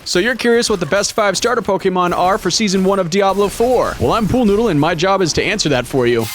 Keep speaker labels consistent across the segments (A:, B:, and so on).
A: So you're curious what the best 5 starter Pokemon are for Season 1 of Diablo 4? Well, I'm Pool Noodle and my job is to answer that for you.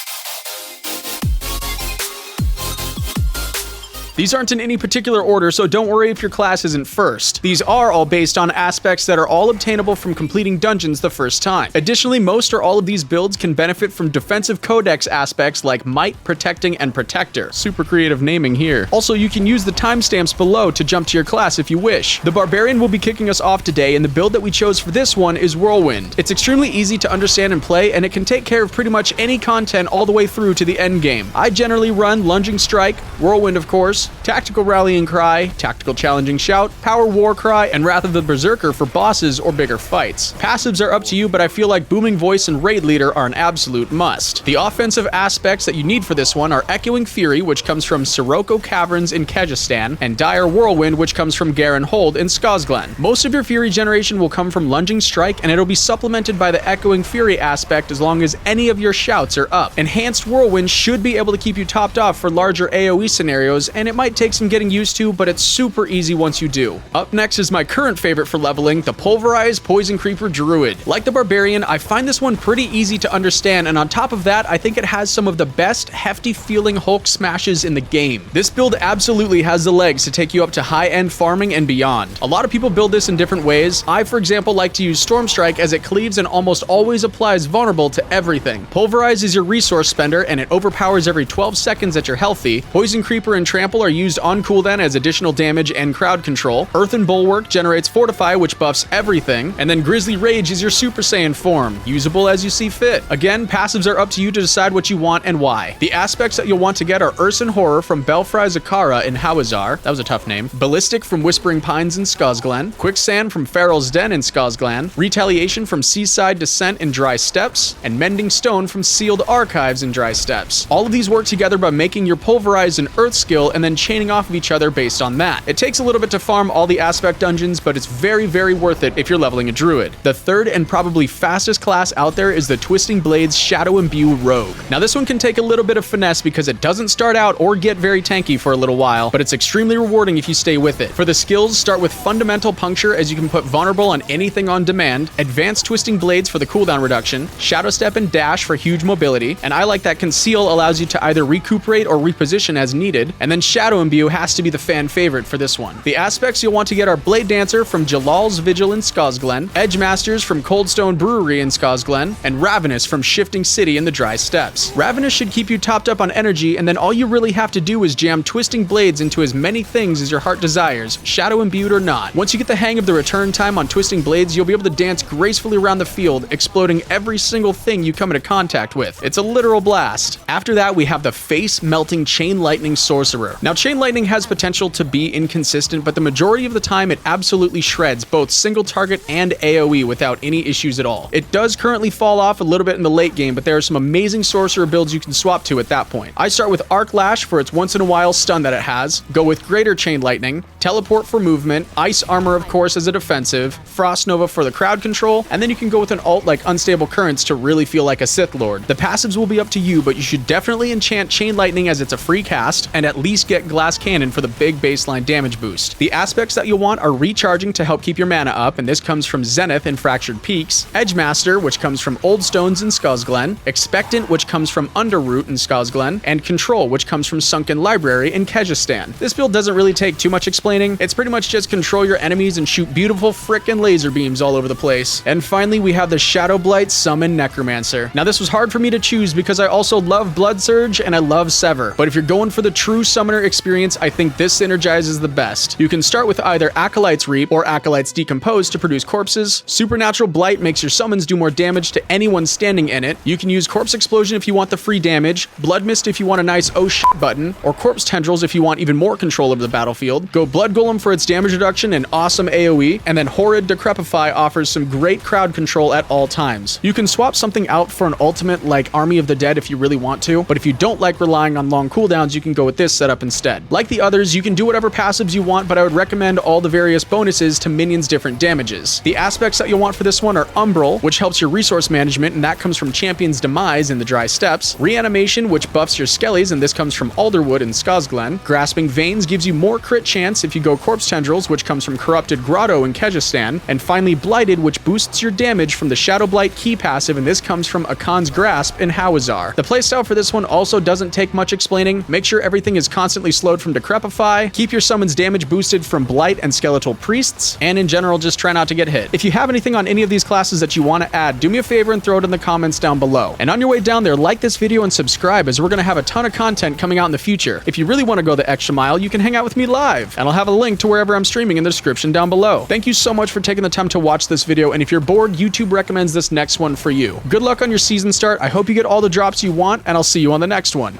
A: These aren't in any particular order, so don't worry if your class isn't first. These are all based on aspects that are all obtainable from completing dungeons the first time. Additionally, most or all of these builds can benefit from defensive codex aspects like Might, Protecting, and Protector. Super creative naming here. Also, you can use the timestamps below to jump to your class if you wish. The Barbarian will be kicking us off today, and the build that we chose for this one is Whirlwind. It's extremely easy to understand and play, and it can take care of pretty much any content all the way through to the end game. I generally run Lunging Strike, Whirlwind of course, Tactical Rallying Cry, Tactical Challenging Shout, Power War Cry, and Wrath of the Berserker for bosses or bigger fights. Passives are up to you, but I feel like Booming Voice and Raid Leader are an absolute must. The offensive aspects that you need for this one are Echoing Fury, which comes from Sirocco Caverns in Kyrgyzstan, and Dire Whirlwind, which comes from Garen Hold in Skazglen. Most of your Fury generation will come from Lunging Strike, and it'll be supplemented by the Echoing Fury aspect as long as any of your shouts are up. Enhanced Whirlwind should be able to keep you topped off for larger AoE scenarios, and it might take some getting used to, but it's super easy once you do. Up next is my current favorite for leveling, the Pulverized Poison Creeper Druid. Like the Barbarian, I find this one pretty easy to understand, and on top of that, I think it has some of the best hefty feeling Hulk smashes in the game. This build absolutely has the legs to take you up to high-end farming and beyond. A lot of people build this in different ways. I, for example, like to use Storm Strike as it cleaves and almost always applies vulnerable to everything. Pulverize is your resource spender, and it overpowers every 12 seconds that you're healthy. Poison Creeper and Trample are used on cooldown as additional damage and crowd control. Earthen Bulwark generates Fortify, which buffs everything. And then Grizzly Rage is your Super Saiyan form, usable as you see fit. Again, passives are up to you to decide what you want and why. The aspects that you'll want to get are Urson Horror from Belfry Zakara in Hawazar, that was a tough name, Ballistic from Whispering Pines in Skazglen, Quicksand from Farrell's Den in Skazglen, Retaliation from Seaside Descent in Dry Steppes, and Mending Stone from Sealed Archives in Dry Steppes. All of these work together by making your Pulverize an Earth skill and then chaining off of each other based on that. It takes a little bit to farm all the aspect dungeons, but it's very, very worth it if you're leveling a Druid. The third and probably fastest class out there is the Twisting Blades Shadow Imbue Rogue. Now this one can take a little bit of finesse because it doesn't start out or get very tanky for a little while, but it's extremely rewarding if you stay with it. For the skills, start with Fundamental Puncture as you can put vulnerable on anything on demand, Advanced Twisting Blades for the cooldown reduction, Shadow Step and Dash for huge mobility, and I like that Conceal allows you to either recuperate or reposition as needed, and then Shadow Imbue has to be the fan favorite for this one. The aspects you'll want to get are Blade Dancer from Jalal's Vigil in Skazglen, Edge Masters from Coldstone Brewery in Skazglen, and Ravenous from Shifting City in the Dry Steppes. Ravenous should keep you topped up on energy, and then all you really have to do is jam Twisting Blades into as many things as your heart desires, shadow imbued or not. Once you get the hang of the return time on Twisting Blades, you'll be able to dance gracefully around the field, exploding every single thing you come into contact with. It's a literal blast. After that, we have the Face Melting Chain Lightning Sorcerer. Now, Chain Lightning has potential to be inconsistent, but the majority of the time it absolutely shreds both single target and AoE without any issues at all. It does currently fall off a little bit in the late game, but there are some amazing sorcerer builds you can swap to at that point. I start with Arc Lash for its once in a while stun that it has, go with Greater Chain Lightning, Teleport for movement, Ice Armor of course as a defensive, Frost Nova for the crowd control, and then you can go with an alt like Unstable Currents to really feel like a Sith Lord. The passives will be up to you, but you should definitely enchant Chain Lightning as it's a free cast, and at least get Glass Cannon for the big baseline damage boost. The aspects that you'll want are Recharging to help keep your mana up, and this comes from Zenith in Fractured Peaks, Edge Master, which comes from Old Stones in Skazglen, Expectant, which comes from Underroot in Skazglen, and Control, which comes from Sunken Library in Kyrgyzstan. This build doesn't really take too much explaining. It's pretty much just control your enemies and shoot beautiful frickin' laser beams all over the place. And finally, we have the Shadow Blight Summon Necromancer. Now this was hard for me to choose because I also love Blood Surge and I love Sever, but if you're going for the true summoner experience, I think this synergizes the best. You can start with either Acolyte's Reap or Acolyte's Decompose to produce corpses. Supernatural Blight makes your summons do more damage to anyone standing in it. You can use Corpse Explosion if you want the free damage, Blood Mist if you want a nice oh shit button, or Corpse Tendrils if you want even more control over the battlefield. Go Blood Golem for its damage reduction and awesome AoE, and then Horrid Decrepify offers some great crowd control at all times. You can swap something out for an ultimate like Army of the Dead if you really want to, but if you don't like relying on long cooldowns, you can go with this setup instead. instead. Like the others, you can do whatever passives you want, but I would recommend all the various bonuses to minions' different damages. The aspects that you'll want for this one are Umbral, which helps your resource management, and that comes from Champion's Demise in the Dry Steppes. Reanimation, which buffs your skellies, and this comes from Alderwood and Skazglen. Grasping Veins gives you more crit chance if you go Corpse Tendrils, which comes from Corrupted Grotto in Kejistan. And finally Blighted, which boosts your damage from the Shadow Blight key passive, and this comes from Akan's Grasp in Hawazar. The playstyle for this one also doesn't take much explaining. Make sure everything is constantly slowed from Decrepify, keep your summons damage boosted from Blight and Skeletal Priests, and in general just try not to get hit. If you have anything on any of these classes that you want to add, do me a favor and throw it in the comments down below. And on your way down there, like this video and subscribe, as we're going to have a ton of content coming out in the future. If you really want to go the extra mile, you can hang out with me live, and I'll have a link to wherever I'm streaming in the description down below. Thank you so much for taking the time to watch this video, and if you're bored, YouTube recommends this next one for you. Good luck on your season start. I hope you get all the drops you want, and I'll see you on the next one.